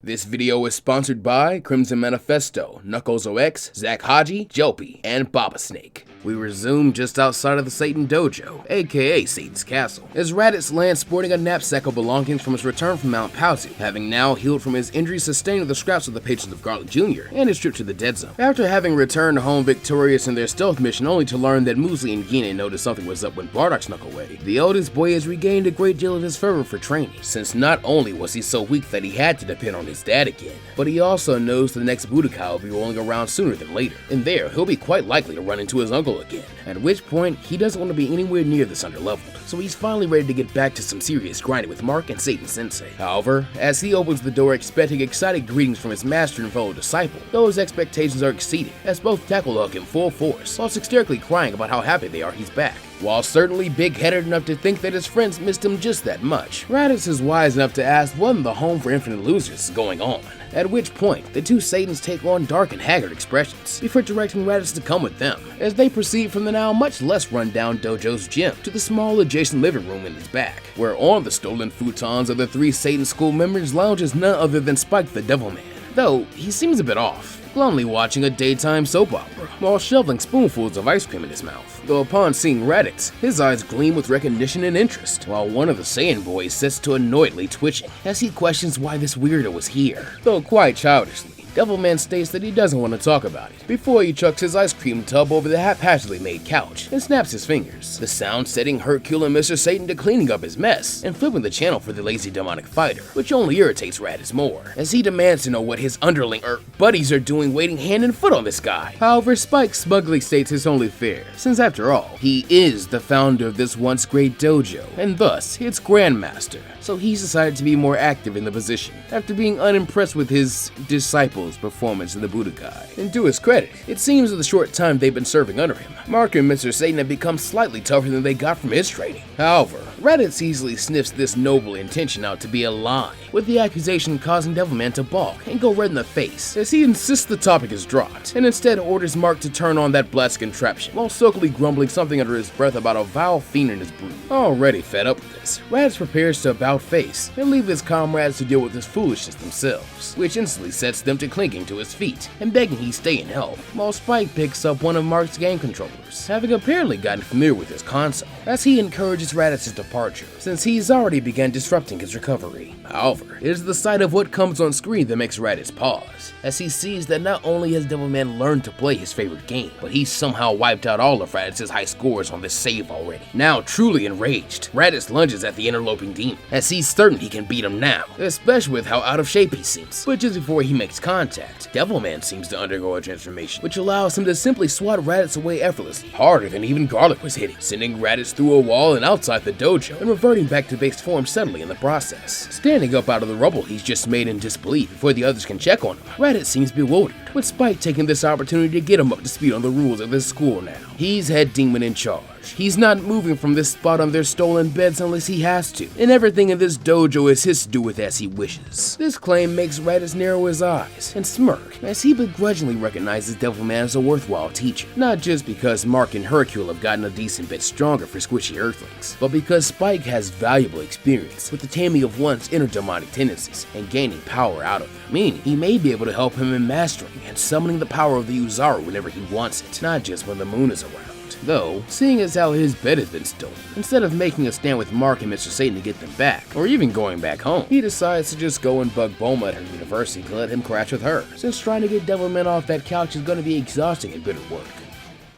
This video is sponsored by Crimson Manifesto, Knuckles OX, Zach Haji, Jopi, and Baba Snake. We resume just outside of the Satan Dojo, aka Satan's Castle, as Raditz lands sporting a knapsack of belongings from his return from Mount Pauzi, having now healed from his injuries sustained with the scraps of the patrons of Garlic Jr. and his trip to the Dead Zone. After having returned home victorious in their stealth mission only to learn that Muesli and Gine noticed something was up when Bardock snuck away, the eldest boy has regained a great deal of his fervor for training, since not only was he so weak that he had to depend on his dad again, but he also knows the next Budokai will be rolling around sooner than later, and there he'll be quite likely to run into his uncle again, at which point he doesn't want to be anywhere near this underleveled, so he's finally ready to get back to some serious grinding with Mark and Satan Sensei. However, as he opens the door expecting excited greetings from his master and fellow disciple, those expectations are exceeded as both tackle hug him full force, while hysterically crying about how happy they are he's back. While certainly big-headed enough to think that his friends missed him just that much, Raditz is wise enough to ask what in the home for infinite losers is going on, at which point the two Satans take on dark and haggard expressions before directing Raditz to come with them, as they proceed from the now much less run-down dojo's gym to the small adjacent living room in its back, where on the stolen futons of the three Satan school members lounges none other than Spike the Devilman, though he seems a bit off, glumly watching a daytime soap opera while shoveling spoonfuls of ice cream in his mouth. Though upon seeing Raditz, his eyes gleam with recognition and interest, while one of the Saiyan boys sets to annoyedly twitching as he questions why this weirdo was here. Though quite childishly, Devilman states that he doesn't want to talk about it, before he chucks his ice cream tub over the haphazardly made couch and snaps his fingers, the sound setting Hercule and Mr. Satan to cleaning up his mess and flipping the channel for the lazy demonic fighter, which only irritates Raditz more, as he demands to know what his underling buddies are doing waiting hand and foot on this guy. However, Spike smugly states it's only fair, since after all, he is the founder of this once great dojo, and thus its grandmaster, so he's decided to be more active in the position, after being unimpressed with his disciples' performance in the Budokai. And to his credit, it seems in the short time they've been serving under him, Mark and Mr. Satan have become slightly tougher than they got from his training. However, Raditz easily sniffs this noble intention out to be a lie, with the accusation causing Devilman to balk and go red in the face, as he insists the topic is dropped, and instead orders Mark to turn on that blast contraption, while sulkily grumbling something under his breath about a vile fiend in his brood. Already fed up with this, Raditz prepares to about face and leave his comrades to deal with this foolishness themselves, which instantly sets them to clinging to his feet and begging he stay and help, while Spike picks up one of Mark's game controllers, having apparently gotten familiar with his console, as he encourages Raditz's departure, since he's already begun disrupting his recovery. However, it is the sight of what comes on screen that makes Raditz pause, as he sees that not only has Devilman learned to play his favorite game, but he's somehow wiped out all of Raditz's high scores on this save already. Now truly enraged, Raditz lunges at the interloping demon, as he's certain he can beat him now, especially with how out of shape he seems. But just before he makes contact, Devilman seems to undergo a transformation, which allows him to simply swat Raditz away effortlessly, harder than even Garlic was hitting, sending Raditz through a wall and outside the dojo, and reverting back to base form subtly in the process. Standing up out of the rubble he's just made in disbelief before the others can check on him, Raditz seems bewildered, with Spike taking this opportunity to get him up to speed on the rules of this school now. He's head demon in charge. He's not moving from this spot on their stolen beds unless he has to, and everything in this dojo is his to do with as he wishes. This claim makes Raditz narrow his eyes and smirk as he begrudgingly recognizes Devilman as a worthwhile teacher, not just because Mark and Hercule have gotten a decent bit stronger for squishy earthlings, but because Spike has valuable experience with the taming of one's inner demonic tendencies and gaining power out of them, meaning he may be able to help him in mastering and summoning the power of the Uzaru whenever he wants it, not just when the moon is around. Though, seeing as how his bed has been stolen, instead of making a stand with Mark and Mr. Satan to get them back, or even going back home, he decides to just go and bug Bulma at her university to let him crash with her, since trying to get Devilman off that couch is going to be exhausting and bitter work.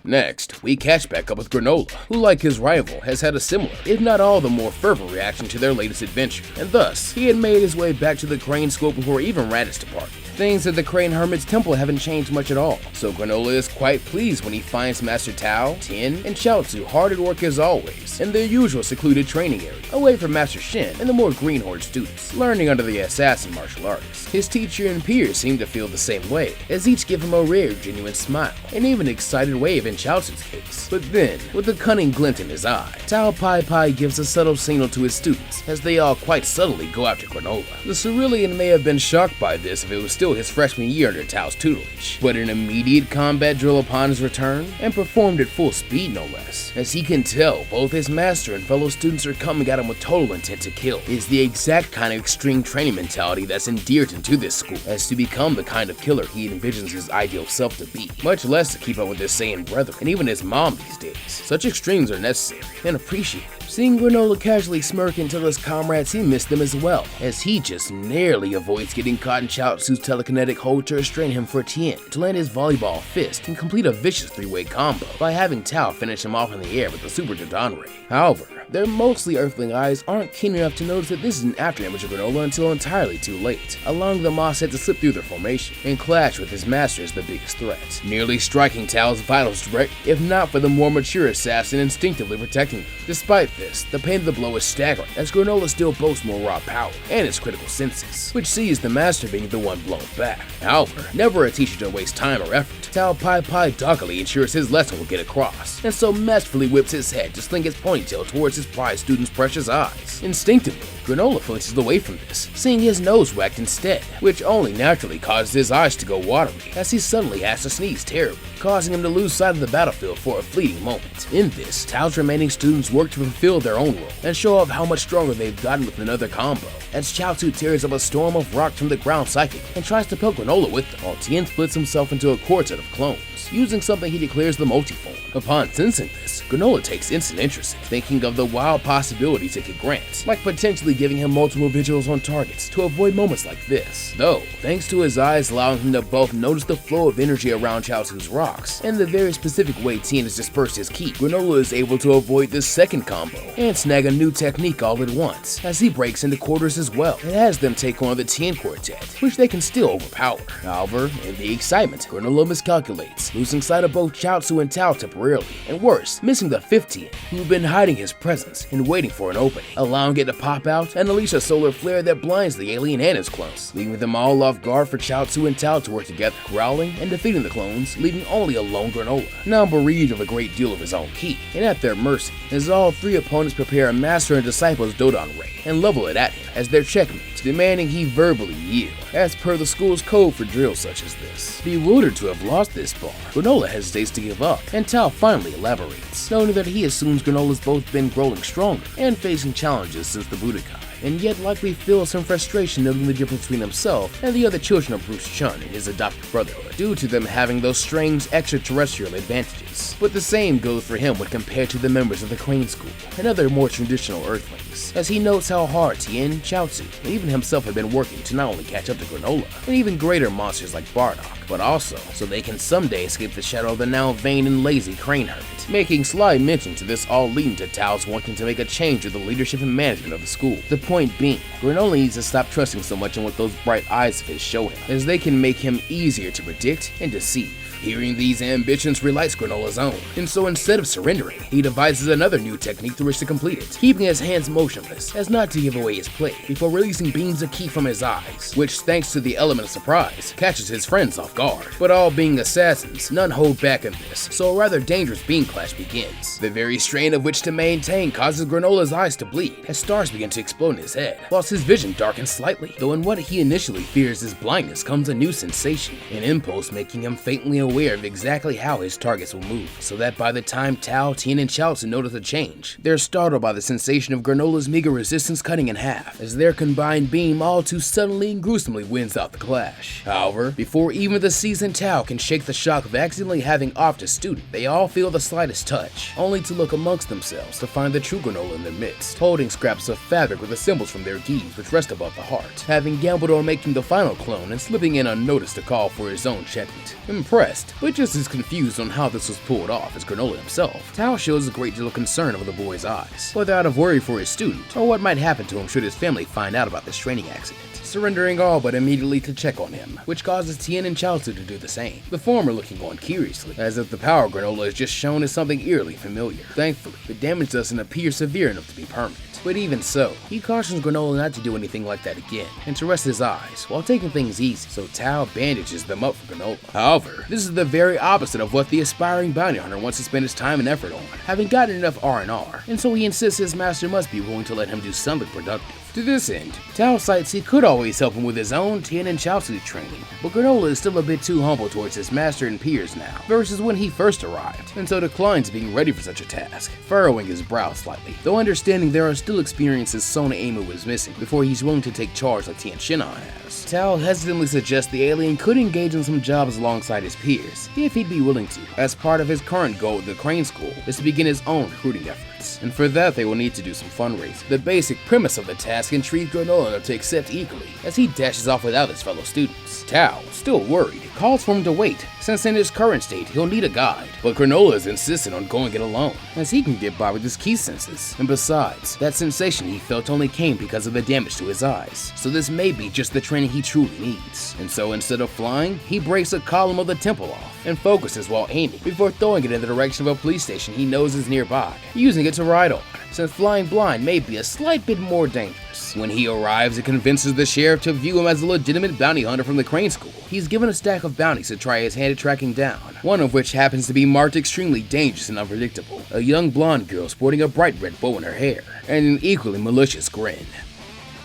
Next, we catch back up with Granolah, who like his rival has had a similar, if not all the more fervent reaction to their latest adventure, and thus, he had made his way back to the Crane School before even Raditz departed. Things at the Crane Hermit's temple haven't changed much at all, so Granolah is quite pleased when he finds Master Tao, Tin, and Chaozu hard at work as always, in their usual secluded training area, away from Master Shin and the more green-horde students, learning under the assassin martial artist. His teacher and peers seem to feel the same way, as each give him a rare, genuine smile, and even an excited wave in Chaozu's case. But then, with a cunning glint in his eye, Tao Pai Pai gives a subtle signal to his students, as they all quite subtly go after Granolah. The Cerulean may have been shocked by this if it was still his freshman year under Tao's tutelage, but an immediate combat drill upon his return, and performed at full speed no less. As he can tell, both his master and fellow students are coming at him with total intent to kill. It is the exact kind of extreme training mentality that's endeared him to this school, as to become the kind of killer he envisions his ideal self to be, much less to keep up with his Saiyan brethren, and even his mom these days. Such extremes are necessary and appreciated. Seeing Granolah casually smirk and tell his comrades he missed them as well, as he just narrowly avoids getting caught in Chaozu's telekinetic hold to restrain him for Tien to land his volleyball fist and complete a vicious three-way combo by having Tao finish him off in the air with the Super Jodan Ray. However, their mostly earthling eyes aren't keen enough to notice that this is an afterimage of Granolah until entirely too late, allowing the Mosshead to slip through their formation and clash with his master as the biggest threat, nearly striking Tao's vitals direct, if not for the more mature assassin instinctively protecting them. Despite this, the pain of the blow is staggering, as Granolah still boasts more raw power and its critical senses, which sees the master being the one blown back. However, never a teacher to waste time or effort, Tao Pai Pai doggedly ensures his lesson will get across, and so masterfully whips his head to sling his ponytail towards his prize student's precious eyes. Instinctively, Granolah flinches away from this, seeing his nose whacked instead, which only naturally causes his eyes to go watery as he suddenly has to sneeze terribly, causing him to lose sight of the battlefield for a fleeting moment. In this, Tao's remaining students work to fulfill their own role and show off how much stronger they've gotten with another combo, as Chaozu tears up a storm of rocks from the ground psychic and tries to poke Granolah with them, while Tien splits himself into a quartet of clones, using something he declares the multiform. Upon sensing this, Granolah takes instant interest in, thinking of the wild possibilities it could grant, like potentially giving him multiple vigils on targets to avoid moments like this. Though, thanks to his eyes allowing him to both notice the flow of energy around Chaozu's rocks and the very specific way Tien has dispersed his ki, Granolah is able to avoid this second combo and snag a new technique all at once, as he breaks into quarters as well and has them take on the Tien quartet, which they can still overpower. However, in the excitement, Granolah miscalculates, losing sight of both Chaozu and Tao temporarily, and worse, missing the 15, who've been hiding his presence and waiting for an opening, allowing it to pop out and unleash a solar flare that blinds the alien and his clones, leaving them all off guard for Chaozu and Tao to work together, growling and defeating the clones, leaving only a lone Granolah, now bereaved of a great deal of his own ki, and at their mercy, as all three opponents prepare a master and disciple's Dodan Ray and level it at him as their checkmate, demanding he verbally yield, as per the school's code for drills such as this. Bewildered to have lost this bar, Granolah hesitates to give up, and Tao finally elaborates, noting that he assumes Granolah's both been growing stronger and facing challenges since the Budokai, and yet likely feels some frustration noting the difference between himself and the other children of Bruce Chun and his adopted brotherhood, due to them having those strange extraterrestrial advantages. But the same goes for him when compared to the members of the Crane School and other more traditional Earthlings, as he notes how hard Tien, Chaozu, and even himself have been working to not only catch up to Granolah and even greater monsters like Bardock, but also so they can someday escape the shadow of the now vain and lazy Crane Hermit, making sly mention to this all leading to Tao's wanting to make a change with the leadership and management of the school. The point being, Granolah needs to stop trusting so much in what those bright eyes of his show him, as they can make him easier to predict and deceive. Hearing these ambitions relights Granolah's own, and so instead of surrendering, he devises another new technique through which to complete it, keeping his hands motionless as not to give away his play, before releasing beams of ki from his eyes, which thanks to the element of surprise, catches his friends off guard. But all being assassins, none hold back in this, so a rather dangerous beam clash begins, the very strain of which to maintain causes Granolah's eyes to bleed, as stars begin to explode in his head, whilst his vision darkens slightly, though in what he initially fears as blindness comes a new sensation, an impulse making him faintly aware of exactly how his targets will move, so that by the time Tao, Tien, and Chaozu notice the change, they're startled by the sensation of Granolah's meager resistance cutting in half, as their combined beam all too suddenly and gruesomely wins out the clash. However, before even the seasoned Tao can shake the shock of accidentally having offed a student, they all feel the slightest touch, only to look amongst themselves to find the true Granolah in their midst, holding scraps of fabric with the symbols from their gis which rest above the heart, having gambled on making the final clone and slipping in unnoticed to call for his own checkmate. Impressed, but just as confused on how this was pulled off as Granolah himself, Tao shows a great deal of concern over the boy's eyes, whether out of worry for his student or what might happen to him should his family find out about this training accident, surrendering all but immediately to check on him, which causes Tien and Chaozu to do the same, the former looking on curiously, as if the power Granolah is just shown as something eerily familiar. Thankfully, the damage doesn't appear severe enough to be permanent. But even so, he cautions Granolah not to do anything like that again, and to rest his eyes, while taking things easy, so Tao bandages them up for Granolah. However, this is the very opposite of what the aspiring bounty hunter wants to spend his time and effort on, having gotten enough R&R, and so he insists his master must be willing to let him do something productive. To this end, Tao cites he could always help him with his own Tien and Chaozu training, but Granolah is still a bit too humble towards his master and peers now, versus when he first arrived, and so declines being ready for such a task, furrowing his brow slightly, though understanding there are still experiences Sona Aimu was missing before he's willing to take charge like Tien Shinhan has. Tao hesitantly suggests the alien could engage in some jobs alongside his peers, if he'd be willing to, as part of his current goal with the Crane School is to begin his own recruiting efforts, and for that they will need to do some fundraising. The basic premise of the task intrigues Granolah to accept eagerly, as he dashes off without his fellow students. Tao, still worried, calls for him to wait, since in his current state he'll need a guide, but Granolah is insistent on going it alone, as he can get by with his key senses, and besides, that sensation he felt only came because of the damage to his eyes, so this may be just the training he truly needs. And so instead of flying, he breaks a column of the temple off, and focuses while aiming, before throwing it in the direction of a police station he knows is nearby, using it to ride on, since flying blind may be a slight bit more dangerous. When he arrives, it convinces the sheriff to view him as a legitimate bounty hunter from the Crane School. He's given a stack of bounties to try his hand at tracking down, one of which happens to be marked extremely dangerous and unpredictable, a young blonde girl sporting a bright red bow in her hair, and an equally malicious grin.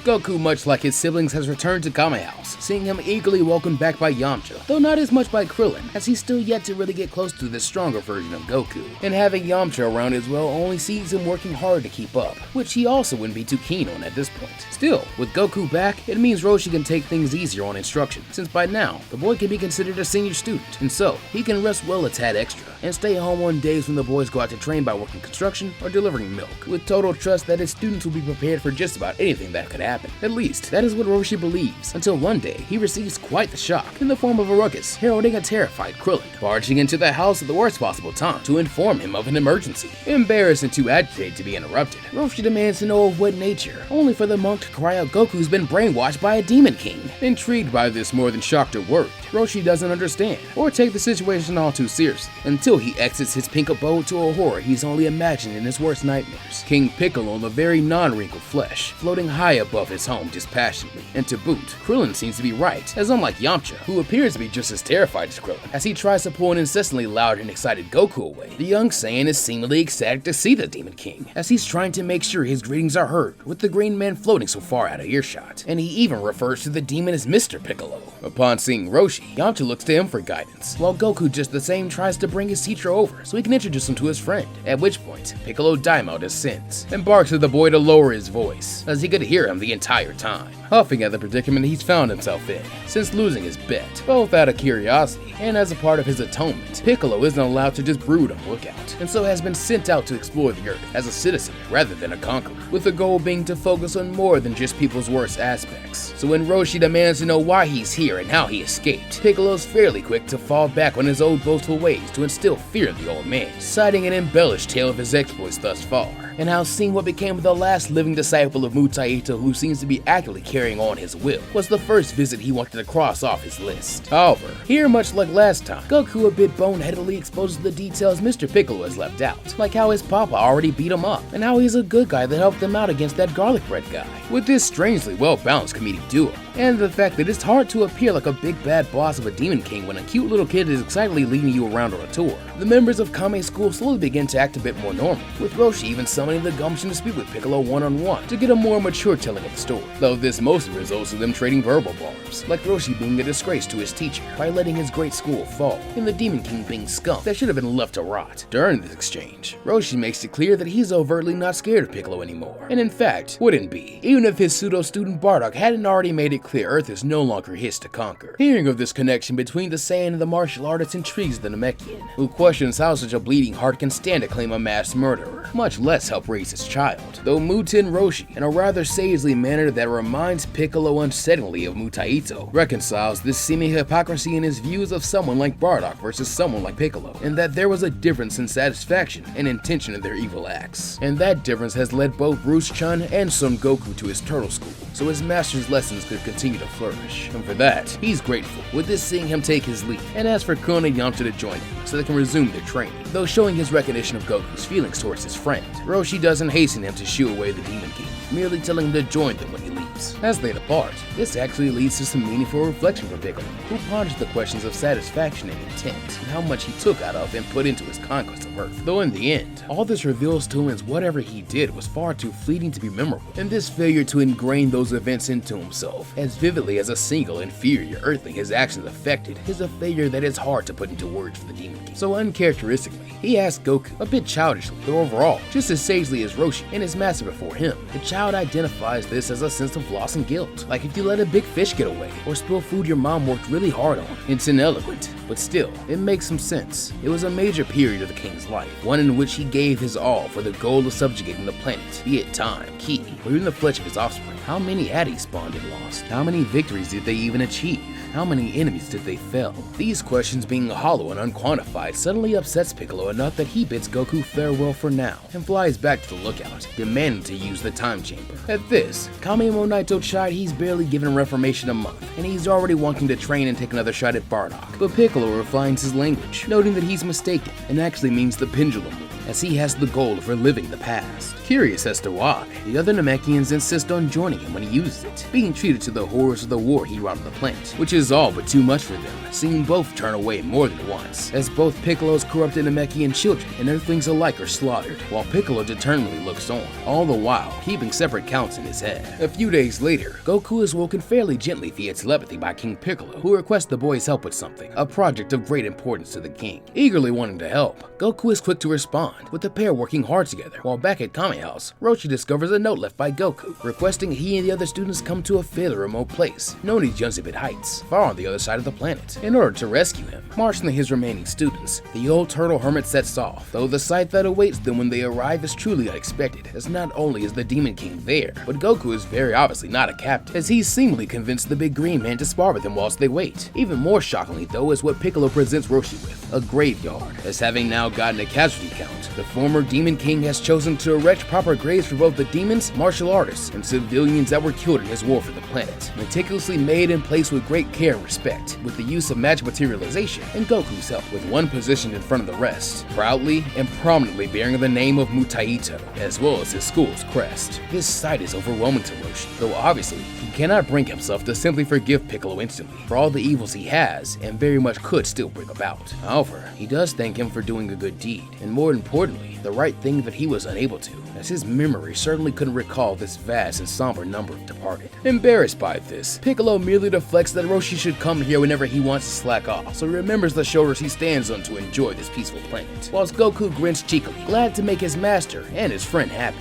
Goku, much like his siblings, has returned to Kame House, seeing him eagerly welcomed back by Yamcha, though not as much by Krillin, as he's still yet to really get close to the stronger version of Goku. And having Yamcha around as well only sees him working hard to keep up, which he also wouldn't be too keen on at this point. Still, with Goku back, it means Roshi can take things easier on instruction, since by now, the boy can be considered a senior student, and so he can rest well a tad extra, and stay home on days when the boys go out to train by working construction or delivering milk, with total trust that his students will be prepared for just about anything that could happen. At least, that is what Roshi believes, until one day he receives quite the shock in the form of a ruckus heralding a terrified Krillin, barging into the house at the worst possible time to inform him of an emergency. Embarrassed and too agitated to be interrupted, Roshi demands to know of what nature, only for the monk to cry out Goku's been brainwashed by a Demon King. Intrigued by this more than shocked or worried, Roshi doesn't understand or take the situation all too seriously, until he exits his pink abode to a horror he's only imagined in his worst nightmares. King Piccolo in the very non-wrinkled flesh, floating high above his home dispassionately, and to boot, Krillin seems to be right, as unlike Yamcha, who appears to be just as terrified as Krillin, as he tries to pull an incessantly loud and excited Goku away, the young Saiyan is seemingly ecstatic to see the Demon King, as he's trying to make sure his greetings are heard, with the green man floating so far out of earshot, and he even refers to the demon as Mr. Piccolo. Upon seeing Roshi, Yamcha looks to him for guidance, while Goku just the same tries to bring his teacher over so he can introduce him to his friend, at which point Piccolo Daimao descends, and barks at the boy to lower his voice, as he could hear him the entire time, huffing at the predicament he's found himself in since losing his bet, both out of curiosity and as a part of his atonement. Piccolo isn't allowed to just brood on lookout, and so has been sent out to explore the earth as a citizen rather than a conqueror, with the goal being to focus on more than just people's worst aspects. So when Roshi demands to know why he's here and how he escaped, Piccolo's fairly quick to fall back on his old boastful ways to instill fear in the old man, citing an embellished tale of his exploits thus far, and how seeing what became of the last living disciple of Mutaito who seems to be actively carrying on his will was the first visit he wanted to cross off his list. However, here much like last time, Goku a bit boneheadedly exposes the details Mr. Piccolo has left out, like how his papa already beat him up, and how he's a good guy that helped him out against that garlic bread guy. With this strangely well-balanced comedic duo, and the fact that it's hard to appear like a big bad boss of a Demon King when a cute little kid is excitedly leading you around on a tour, the members of Kame School slowly begin to act a bit more normal, with Roshi even summoning the gumption to speak with Piccolo one-on-one to get a more mature telling of the story, though this mostly results in them trading verbal barbs, like Roshi being a disgrace to his teacher by letting his great school fall, and the Demon King being scum that should have been left to rot. During this exchange, Roshi makes it clear that he's overtly not scared of Piccolo anymore, and in fact, wouldn't be, even if his pseudo-student Bardock hadn't already made it clear Earth is no longer his to conquer. Hearing of this connection between the Saiyan and the martial artist intrigues the Namekian, who questions how such a bleeding heart can stand to claim a mass murderer, much less help raise his child, though Muten Roshi, in a rather sagely manner that reminds Piccolo unsettlingly of Mutaito, reconciles this seeming hypocrisy in his views of someone like Bardock versus someone like Piccolo, and that there was a difference in satisfaction and intention in their evil acts, and that difference has led both Bruce-chan and Son Goku to his turtle school, so his master's lessons could continue to flourish, and for that, he's grateful, with this seeing him take his leave, and asks for Krillin and Yamcha to join him so they can resume their training, though showing his recognition of Goku's feelings towards his friend. Roshi doesn't hasten him to shoo away the Demon King, merely telling him to join them when he leaves. games. As they depart, this actually leads to some meaningful reflection for Piccolo, who ponders the questions of satisfaction and intent, and how much he took out of and put into his conquest of Earth. Though in the end, all this reveals to him is whatever he did was far too fleeting to be memorable, and this failure to ingrain those events into himself as vividly as a single inferior Earthling his actions affected is a failure that is hard to put into words for the Demon King. So uncharacteristically, he asked Goku, a bit childishly, though overall, just as sagely as Roshi and his master before him. The child identifies this as a sense of loss and guilt, like if you let a big fish get away, or spill food your mom worked really hard on. It's ineloquent, but still, it makes some sense. It was a major period of the king's life, one in which he gave his all for the goal of subjugating the planet, be it time, ki, or even the flesh of his offspring. How many had he spawned and lost? How many victories did they even achieve? How many enemies did they fell? These questions being hollow and unquantified suddenly upsets Piccolo enough that he bids Goku farewell for now and flies back to the lookout, demanding to use the time chamber. At this, Kamemo Naito chide he's barely given Reformation a month, and he's already wanting to train and take another shot at Bardock. But Piccolo refines his language, noting that he's mistaken and actually means the pendulum move, as he has the goal of reliving the past. Curious as to why, the other Namekians insist on joining him when he uses it, being treated to the horrors of the war he wrought on the planet, which is all but too much for them, seeing both turn away more than once, as both Piccolo's corrupted Namekian children and Earthlings alike are slaughtered, while Piccolo determinedly looks on, all the while keeping separate counts in his head. A few days later, Goku is woken fairly gently via telepathy by King Piccolo, who requests the boy's help with something, a project of great importance to the king. Eagerly wanting to help, Goku is quick to respond, with the pair working hard together. While back at Kame House, Roshi discovers a note left by Goku, requesting he and the other students come to a fairly remote place, known as Yunzibit Heights, far on the other side of the planet, in order to rescue him. Marshalling his remaining students, the old turtle hermit sets off, though the sight that awaits them when they arrive is truly unexpected, as not only is the Demon King there, but Goku is very obviously not a captain, as he's seemingly convinced the big green man to spar with him whilst they wait. Even more shockingly though is what Piccolo presents Roshi with, a graveyard, as having now gotten a casualty count, the former Demon King has chosen to erect proper graves for both the demons, martial artists, and civilians that were killed in his war for the planet, meticulously made and placed with great care and respect, with the use of magic materialization and Goku's help, with one positioned in front of the rest, proudly and prominently bearing the name of Mutaito, as well as his school's crest. This sight is overwhelming to Roshi, though obviously he cannot bring himself to simply forgive Piccolo instantly for all the evils he has and very much could still bring about. However, he does thank him for doing a good deed, and more importantly, the right thing that he was unable to, as his memory certainly couldn't recall this vast and somber number of departed. Embarrassed by this, Piccolo merely deflects that Roshi should come here whenever he wants to slack off, so he remembers the shoulders he stands on to enjoy this peaceful planet, whilst Goku grins cheekily, glad to make his master and his friend happy.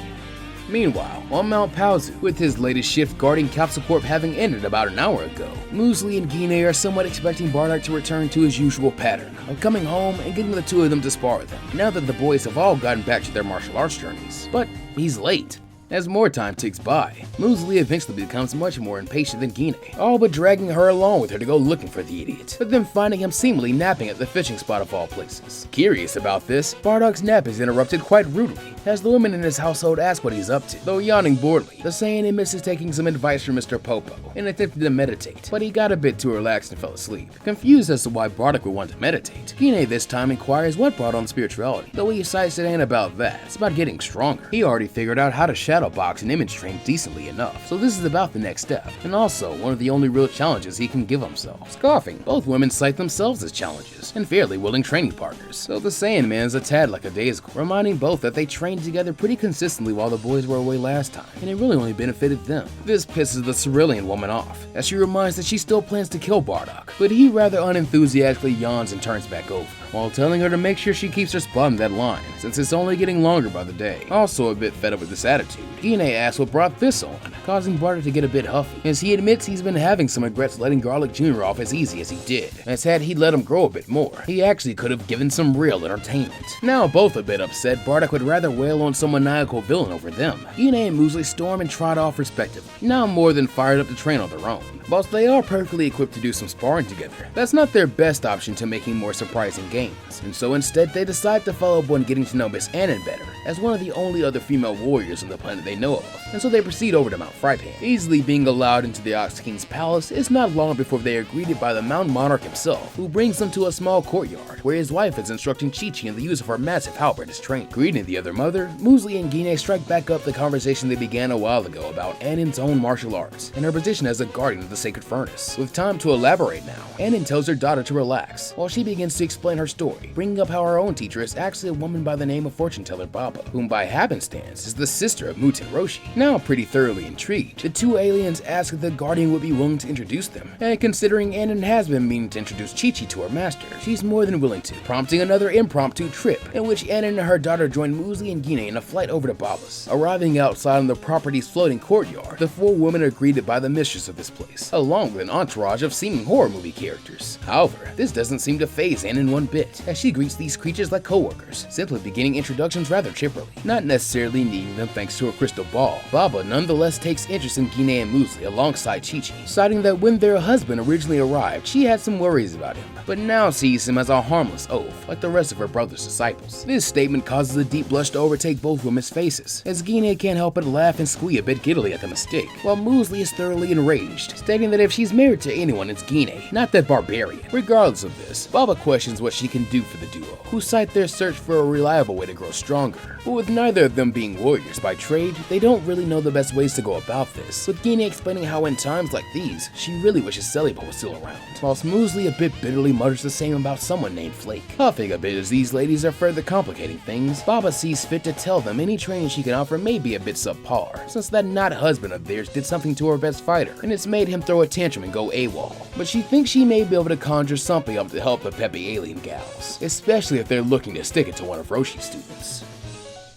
Meanwhile, on Mount Paozu, with his latest shift guarding Capsule Corp having ended about an hour ago, Muesli and Guinea are somewhat expecting Bardock to return to his usual pattern of coming home and getting the two of them to spar with him, now that the boys have all gotten back to their martial arts journeys. But he's late. As more time ticks by, Muesli eventually becomes much more impatient than Guinea, all but dragging her along with her to go looking for the idiot, but then finding him seemingly napping at the fishing spot of all places. Curious about this, Bardock's nap is interrupted quite rudely, as the women in his household ask what he's up to. Though yawning boredly, the Saiyan admits taking some advice from Mr. Popo and attempted to meditate, but he got a bit too relaxed and fell asleep. Confused as to why Bardock would want to meditate, Guinea this time inquires what brought on spirituality, though he cites it ain't about that, it's about getting stronger. He already figured out how to shadow box and image train decently enough, so this is about the next step, and also one of the only real challenges he can give himself. Scoffing, both women cite themselves as challenges, and fairly willing training partners, so the Saiyan man's a tad like a Daisuke, reminding both that they trained together pretty consistently while the boys were away last time, and it really only benefited them. This pisses the Cerulean woman off, as she reminds that she still plans to kill Bardock, but he rather unenthusiastically yawns and turns back over, while telling her to make sure she keeps her spot in that line, since it's only getting longer by the day. Also a bit fed up with this attitude, Guinea asks what brought this on, causing Bardock to get a bit huffy, as he admits he's been having some regrets letting Garlic Jr. off as easy as he did, as had he let him grow a bit more, he actually could have given some real entertainment. Now both a bit upset, Bardock would rather wail on some maniacal villain over them. Guinea and Muesli storm and trot off respectively, now more than fired up to train on their own. Whilst they are perfectly equipped to do some sparring together, that's not their best option to making more surprising gains, and so instead they decide to follow up on getting to know Miss Anin better, as one of the only other female warriors on the planet they know of, and so they proceed over to Mount Frypan. Easily being allowed into the Ox King's palace, it's not long before they are greeted by the Mountain Monarch himself, who brings them to a small courtyard, where his wife is instructing Chichi in the use of her massive halberd as training. Greeting the other mother, brother, Muesli and Guinea strike back up the conversation they began a while ago about Anin's own martial arts and her position as a guardian of the sacred furnace. With time to elaborate now, Anin tells her daughter to relax while she begins to explain her story, bringing up how her own teacher is actually a woman by the name of fortune teller Baba, whom by happenstance is the sister of Muten Roshi. Now pretty thoroughly intrigued, the two aliens ask if the guardian would be willing to introduce them, and considering Anin has been meaning to introduce Chichi to her master, she's more than willing to, prompting another impromptu trip in which Anin and her daughter join Muesli and Guinea in a flight over to Baba's. Arriving outside on the property's floating courtyard, the four women are greeted by the mistress of this place, along with an entourage of seeming horror movie characters. However, this doesn't seem to faze Anin one bit, as she greets these creatures like co-workers, simply beginning introductions rather chipperly, not necessarily needing them thanks to a crystal ball. Baba nonetheless takes interest in Guinea and Muesli alongside Chichi, citing that when their husband originally arrived, she had some worries about him, but now sees him as a harmless oaf, like the rest of her brother's disciples. This statement causes a deep blush to overtake both women's faces, as Guinea can't help but laugh and squee a bit giddily at the mistake, while Muesli is thoroughly enraged, stating that if she's married to anyone, it's Guinea, not that barbarian. Regardless of this, Baba questions what she can do for the duo, who cite their search for a reliable way to grow stronger. But with neither of them being warriors by trade, they don't really know the best ways to go about this, with Guinea explaining how in times like these, she really wishes Celibo was still around, whilst Muesli a bit bitterly mutters the same about someone named Flake. Huffing a bit as these ladies are further complicating things, Baba sees fit to tell them any training she can offer may be a bit subpar, since that not husband of theirs did something to her best fighter, and it's made him throw a tantrum and go AWOL. But she thinks she may be able to conjure something up to help the peppy alien gals, especially if they're looking to stick it to one of Roshi's students.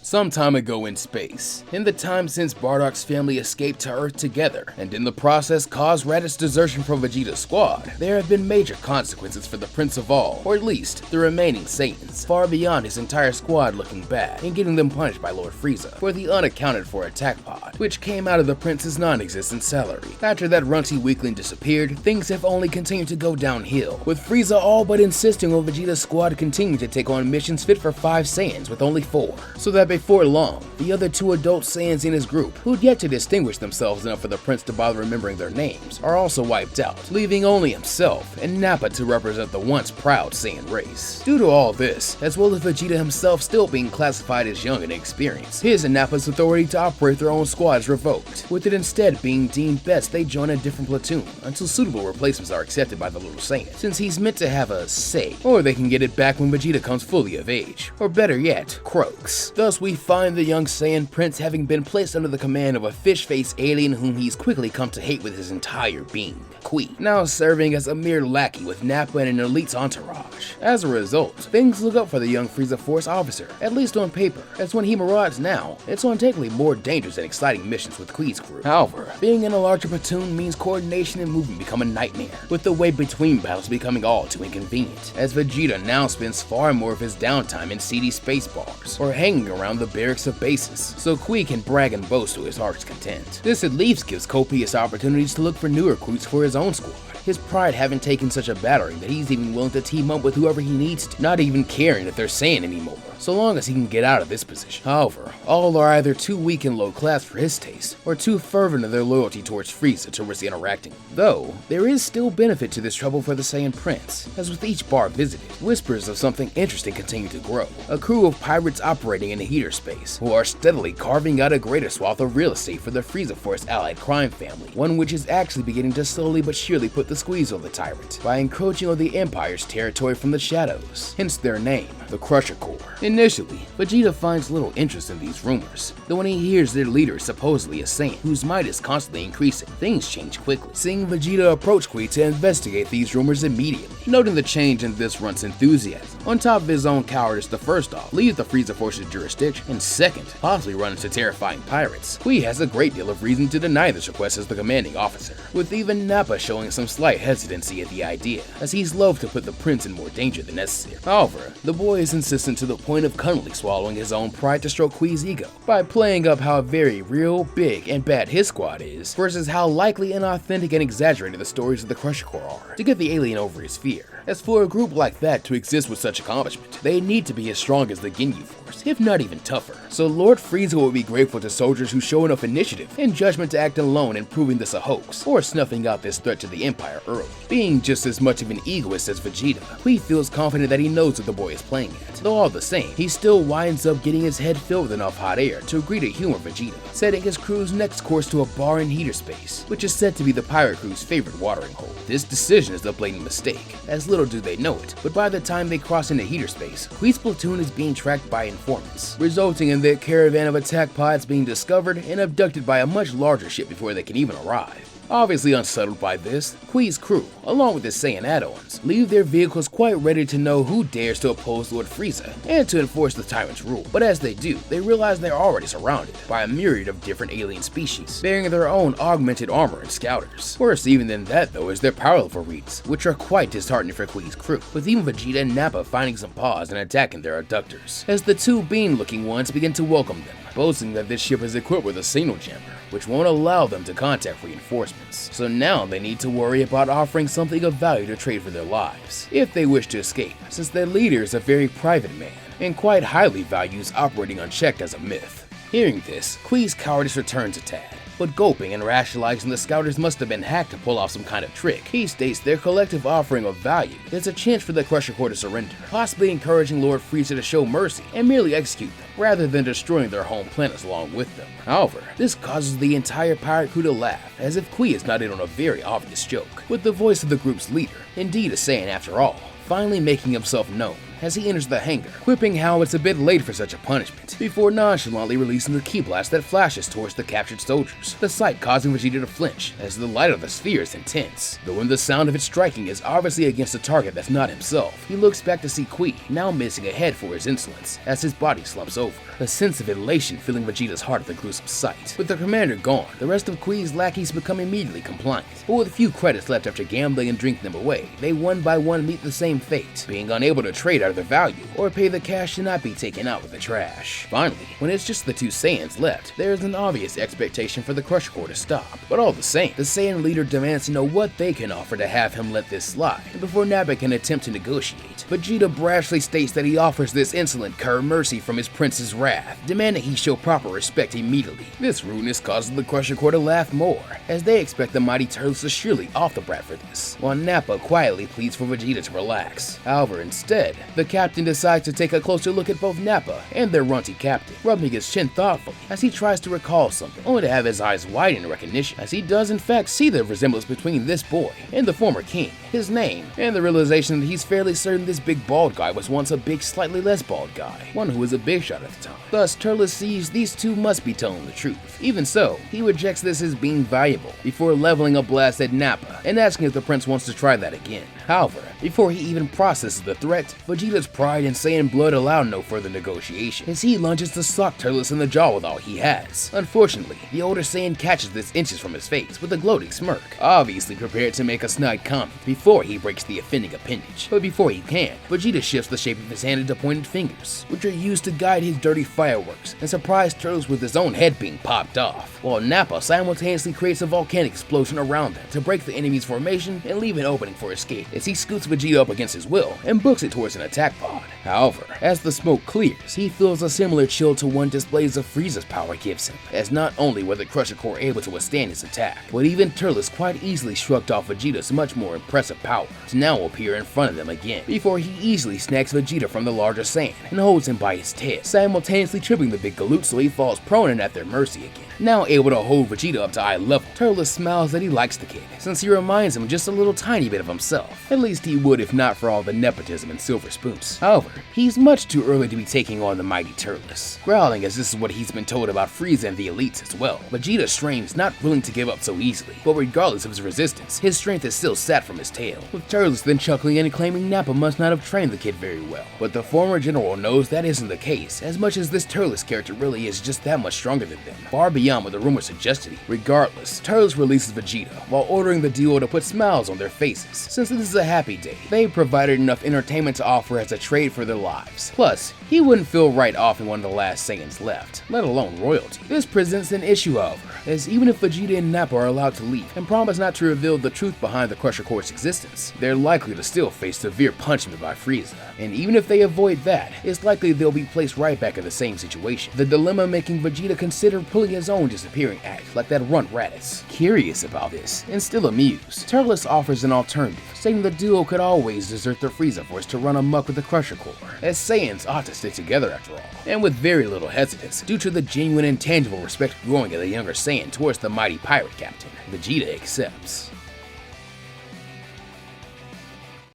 Some time ago in space, in the time since Bardock's family escaped to Earth together, and in the process caused Raditz's desertion from Vegeta's squad, there have been major consequences for the Prince of All, or at least the remaining Saiyans, far beyond his entire squad looking bad and getting them punished by Lord Frieza for the unaccounted for attack pod, which came out of the Prince's non-existent salary. After that runty weakling disappeared, things have only continued to go downhill, with Frieza all but insisting on Vegeta's squad continuing to take on missions fit for 5 Saiyans with only 4, so that before long, the other 2 adult Saiyans in his group, who'd yet to distinguish themselves enough for the Prince to bother remembering their names, are also wiped out, leaving only himself and Nappa to represent the once proud Saiyan race. Due to all this, as well as Vegeta himself still being classified as young and inexperienced, his and Nappa's authority to operate their own squad is revoked, with it instead being deemed best they join a different platoon until suitable replacements are accepted by the little Saiyan, since he's meant to have a say, or they can get it back when Vegeta comes fully of age, or better yet, croaks. Thus we find the young Saiyan Prince having been placed under the command of a fish-faced alien whom he's quickly come to hate with his entire being, Kui, now serving as a mere lackey with Nappa and an elite's entourage. As a result, things look up for the young Frieza Force officer, at least on paper, as when he marauds now, it's on technically more dangerous and exciting missions with Kui's crew. However, being in a larger platoon means coordination and movement become a nightmare, with the way between battles becoming all too inconvenient, as Vegeta now spends far more of his downtime in seedy space bars, or hanging around the barracks of bases, so Kui can brag and boast to his heart's content. This at least gives copious opportunities to look for new recruits for his own squad, his pride having taken such a battering that he's even willing to team up with whoever he needs to, not even caring if they're Saiyan anymore, so long as he can get out of this position. However, all are either too weak and low class for his taste, or too fervent in their loyalty towards Frieza to risk interacting. Though, there is still benefit to this trouble for the Saiyan Prince, as with each bar visited, whispers of something interesting continue to grow. A crew of pirates operating in the heater space, who are steadily carving out a greater swath of real estate for the Frieza Force allied crime family, one which is actually beginning to slowly but surely put the squeeze on the tyrant, by encroaching on the Empire's territory from the shadows, hence their name, the Crusher Corps. Initially, Vegeta finds little interest in these rumors, though when he hears their leader is supposedly a Saiyan whose might is constantly increasing, things change quickly, seeing Vegeta approach Kui to investigate these rumors immediately, noting the change in this runt's enthusiasm, on top of his own cowardice to first off leave the Frieza Force's jurisdiction, and second, possibly run into terrifying pirates. Kui has a great deal of reason to deny this request as the commanding officer, with even Nappa showing some slight hesitancy at the idea, as he's loath to put the prince in more danger than necessary. However, the boy is insistent to the point of cunningly swallowing his own pride to stroke Kui's ego, by playing up how very real, big, and bad his squad is, versus how likely inauthentic and exaggerated the stories of the Crusher Corps are, to get the alien over his fear. As for a group like that to exist with such accomplishment, they need to be as strong as the Ginyu Force, if not even tougher. So Lord Frieza will be grateful to soldiers who show enough initiative and judgment to act alone in proving this a hoax, or snuffing out this threat to the Empire Empire early. Being just as much of an egoist as Vegeta, Qui feels confident that he knows what the boy is playing at. Though all the same, he still winds up getting his head filled with enough hot air to agree to humor Vegeta, setting his crew's next course to a bar in Heater Space, which is said to be the pirate crew's favorite watering hole. This decision is a blatant mistake, as little do they know it, but by the time they cross into Heater Space, Qui's platoon is being tracked by informants, resulting in their caravan of attack pods being discovered and abducted by a much larger ship before they can even arrive. Obviously unsettled by this, Qui's crew, along with his Saiyan add-ons, leave their vehicles quite ready to know who dares to oppose Lord Frieza and to enforce the tyrant's rule. But as they do, they realize they're already surrounded by a myriad of different alien species, bearing their own augmented armor and scouters. Worse even than that though is their power level reads, which are quite disheartening for Qui's crew, with even Vegeta and Nappa finding some pause and attacking their abductors, as the two bean-looking ones begin to welcome them, boasting that this ship is equipped with a signal jammer, which won't allow them to contact reinforcements. So now they need to worry about offering something of value to trade for their lives, if they wish to escape, since their leader is a very private man, and quite highly values operating unchecked as a myth. Hearing this, Qui's cowardice returns a tad, but gulping and rationalizing the scouters must have been hacked to pull off some kind of trick, he states their collective offering of value is a chance for the Crusher Corps to surrender, possibly encouraging Lord Frieza to show mercy and merely execute them, rather than destroying their home planets along with them. However, this causes the entire pirate crew to laugh, as if Qui is not in on a very obvious joke, with the voice of the group's leader, indeed a Saiyan after all, finally making himself known as he enters the hangar, quipping how it's a bit late for such a punishment, before nonchalantly releasing the ki blast that flashes towards the captured soldiers, the sight causing Vegeta to flinch, as the light of the sphere is intense. Though when the sound of it striking is obviously against a target that's not himself, he looks back to see Qui, now missing a head for his insolence, as his body slumps over, a sense of elation filling Vegeta's heart at the gruesome sight. With the commander gone, the rest of Qui's lackeys become immediately compliant, but with a few credits left after gambling and drinking them away, they one by one meet the same fate, being unable to trade out of their value or pay the cash to not be taken out with the trash. Finally, when it's just the two Saiyans left, there is an obvious expectation for the Crusher Corps to stop, but all the same, the Saiyan leader demands to know what they can offer to have him let this slide, and before Nappa can attempt to negotiate, Vegeta brashly states that he offers this insolent cur mercy from his prince's wrath, demanding he show proper respect immediately. This rudeness causes the Crusher Corps to laugh more, as they expect the mighty turtles to surely off the brat for this, while Nappa quietly pleads for Vegeta to relax. However, instead, the captain decides to take a closer look at both Nappa and their runty captain, rubbing his chin thoughtfully as he tries to recall something, only to have his eyes widen in recognition, as he does in fact see the resemblance between this boy and the former king, his name, and the realization that he's fairly certain this big bald guy was once a big slightly less bald guy, one who was a big shot at the time. Thus, Turles sees these two must be telling the truth. Even so, he rejects this as being valuable, before leveling a blast at Nappa and asking if the prince wants to try that again. However, before he even processes the threat, Vegeta's pride and Saiyan blood allow no further negotiation, as he lunges to sock Turles in the jaw with all he has. Unfortunately, the older Saiyan catches this inches from his face with a gloating smirk, obviously prepared to make a snide comment before he breaks the offending appendage. But before he can, Vegeta shifts the shape of his hand into pointed fingers, which are used to guide his dirty fireworks, and surprise Turles with his own head being popped off, while Nappa simultaneously creates a volcanic explosion around them to break the enemy's formation and leave an opening for escape, as he scoots Vegeta up against his will and books it towards an attack pod. However, as the smoke clears, he feels a similar chill to one displays of Frieza's power gives him, as not only were the Crusher Corps able to withstand his attack, but even Turles quite easily shrugged off Vegeta's much more impressive power to now appear in front of them again, before he easily snacks Vegeta from the larger Saiyan and holds him by his tail, simultaneously tripping the big galoot so he falls prone and at their mercy again. Now able to hold Vegeta up to eye level, Turles smiles that he likes the kid, since he reminds him just a little tiny bit of himself. At least he would if not for all the nepotism and silver spoons. However, he's much too early to be taking on the mighty Turles, growling as this is what he's been told about Frieza and the elites as well. Vegeta strains not willing to give up so easily, but regardless of his resistance, his strength is still sat from his tail, with Turles then chuckling and claiming Nappa must not have trained the kid very well. But the former general knows that isn't the case, as much as this Turles character really is just that much stronger than them, far beyond what the rumor suggested. Regardless, Turles releases Vegeta, while ordering the duo to put smiles on their faces. Since this is a happy day, they provided enough entertainment to offer as a trade for their lives. Plus, he wouldn't feel right off in one of the last Saiyans left, let alone royalty. This presents an issue, however, as even if Vegeta and Nappa are allowed to leave and promise not to reveal the truth behind the Crusher Corps' existence, resistance, they're likely to still face severe punishment by Frieza. And even if they avoid that, it's likely they'll be placed right back in the same situation. The dilemma making Vegeta consider pulling his own disappearing act, like that runt Raditz. Curious about this, and still amused, Turles offers an alternative, saying the duo could always desert their Frieza Force to run amok with the Crusher Corps, as Saiyans ought to stick together after all. And with very little hesitance, due to the genuine and tangible respect growing of the younger Saiyan towards the mighty pirate captain, Vegeta accepts.